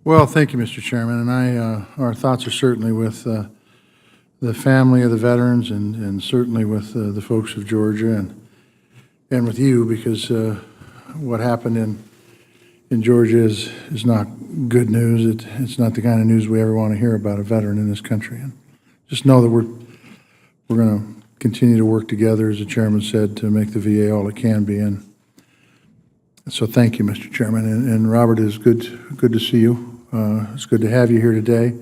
Well, thank you, Mr. Chairman, and our thoughts are certainly with the family of the veterans and certainly with the folks of Georgia and with you, because what happened in Georgia is not good news. It's not the kind of news we ever want to hear about a veteran in this country. And just know that we're going to continue to work together, as the chairman said, to make the VA all it can be. And so thank you, Mr. Chairman. And Robert, it's good to see you. It's good to have you here today.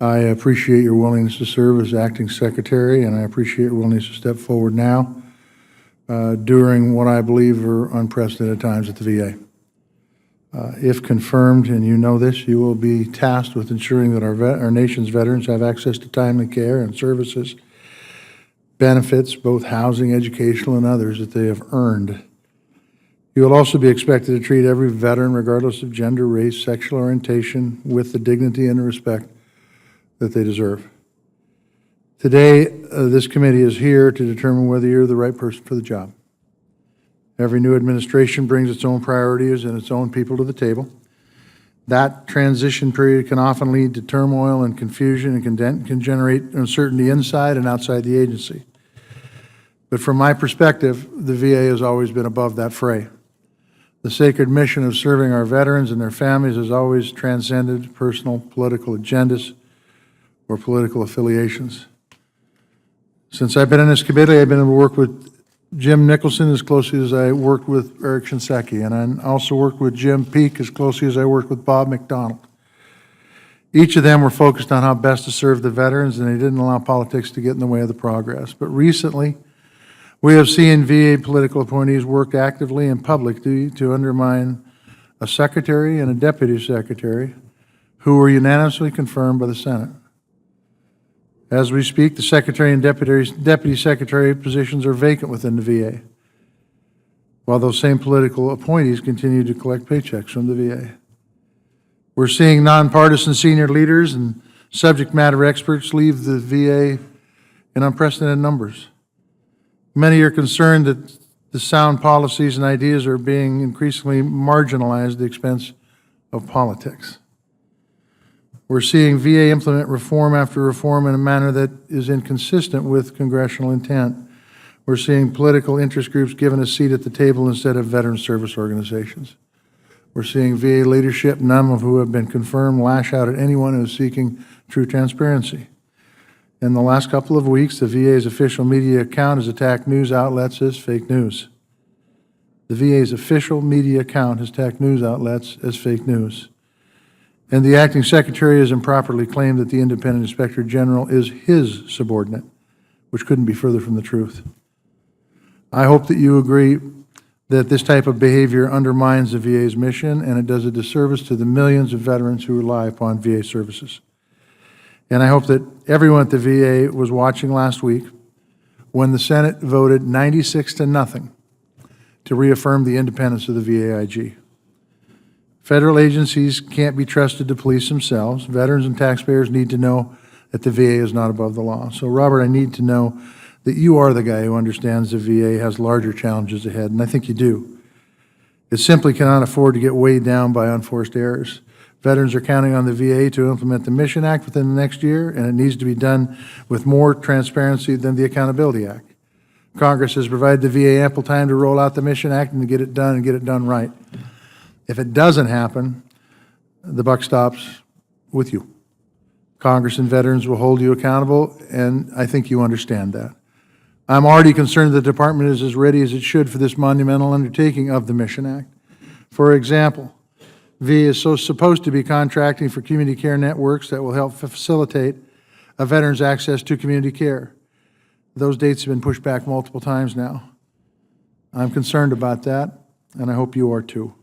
I appreciate your willingness to serve as acting secretary, and I appreciate your willingness to step forward now during what I believe are unprecedented times at the VA. If confirmed, and you know this, you will be tasked with ensuring that our nation's veterans have access to timely care and services, benefits, both housing, educational, and others that they have earned. You will also be expected to treat every veteran, regardless of gender, race, sexual orientation, with the dignity and the respect that they deserve. Today, this committee is here to determine whether you're the right person for the job. Every new administration brings its own priorities and its own people to the table. That transition period can often lead to turmoil and confusion and can generate uncertainty inside and outside the agency. But from my perspective, the VA has always been above that fray. The sacred mission of serving our veterans and their families has always transcended personal political agendas or political affiliations. Since I've been in this committee, I've been able to work with Jim Nicholson as closely as I worked with Eric Shinseki, and I also worked with Jim Peek as closely as I worked with Bob McDonald. Each of them were focused on how best to serve the veterans, and they didn't allow politics to get in the way of the progress. But recently, we have seen VA political appointees work actively and publicly to undermine a secretary and a deputy secretary who were unanimously confirmed by the Senate. As we speak, the secretary and deputy secretary positions are vacant within the VA, while those same political appointees continue to collect paychecks from the VA. We're seeing nonpartisan senior leaders and subject matter experts leave the VA in unprecedented numbers. Many are concerned that the sound policies and ideas are being increasingly marginalized at the expense of politics. We're seeing VA implement reform after reform in a manner that is inconsistent with congressional intent. We're seeing political interest groups given a seat at the table instead of veteran service organizations. We're seeing VA leadership, none of who have been confirmed, lash out at anyone who is seeking true transparency. In the last couple of weeks, the VA's official media account has attacked news outlets as fake news. The VA's official media account has attacked news outlets as fake news. And the acting secretary has improperly claimed that the independent inspector general is his subordinate, which couldn't be further from the truth. I hope that you agree that this type of behavior undermines the VA's mission, and it does a disservice to the millions of veterans who rely upon VA services. And I hope that everyone at the VA was watching last week when the Senate voted 96-0 to reaffirm the independence of the VAIG. Federal agencies can't be trusted to police themselves. Veterans and taxpayers need to know that the VA is not above the law. So, Robert, I need to know that you are the guy who understands the VA has larger challenges ahead, and I think you do. It simply cannot afford to get weighed down by unforced errors. Veterans are counting on the VA to implement the Mission Act within the next year, and it needs to be done with more transparency than the Accountability Act. Congress has provided the VA ample time to roll out the Mission Act and to get it done and get it done right. If it doesn't happen, the buck stops with you. Congress and veterans will hold you accountable, and I think you understand that. I'm already concerned the department is as ready as it should for this monumental undertaking of the Mission Act. For example, VA is supposed to be contracting for community care networks that will help facilitate a veteran's access to community care. Those dates have been pushed back multiple times now. I'm concerned about that, and I hope you are too.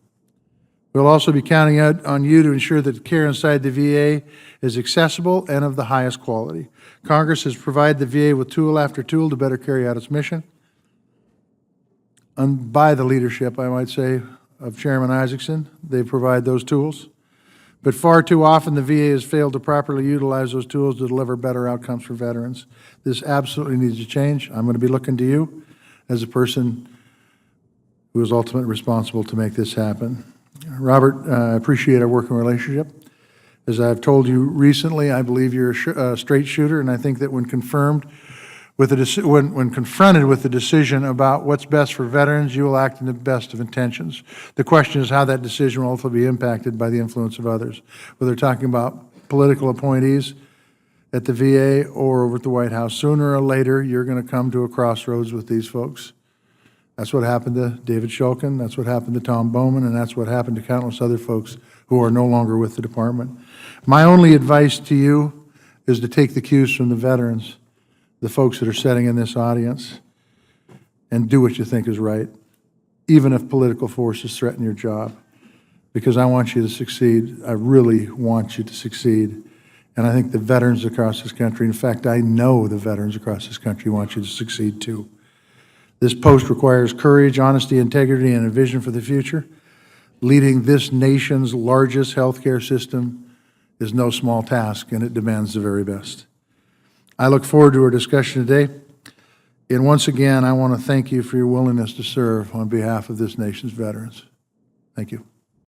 We'll also be counting on you to ensure that care inside the VA is accessible and of the highest quality. Congress has provided the VA with tool after tool to better carry out its mission. And by the leadership, I might say, of Chairman Isaacson, they provide those tools. But far too often, the VA has failed to properly utilize those tools to deliver better outcomes for veterans. This absolutely needs to change. I'm going to be looking to you as a person who is ultimately responsible to make this happen. Robert, I appreciate our working relationship. As I've told you recently, I believe you're a straight shooter, and I think that when confirmed with when confronted with the decision about what's best for veterans, you will act in the best of intentions. The question is how that decision will ultimately be impacted by the influence of others, whether they're talking about political appointees at the VA or over at the White House. Sooner or later, you're going to come to a crossroads with these folks. That's what happened to David Shulkin, that's what happened to Tom Bowman, and that's what happened to countless other folks who are no longer with the department. My only advice to you is to take the cues from the veterans, the folks that are sitting in this audience, and do what you think is right, even if political forces threaten your job, because I want you to succeed. I really want you to succeed. And I think the veterans across this country, in fact, I know the veterans across this country want you to succeed too. This post requires courage, honesty, integrity, and a vision for the future. Leading this nation's largest healthcare system is no small task, and it demands the very best. I look forward to our discussion today. And once again, I want to thank you for your willingness to serve on behalf of this nation's veterans. Thank you.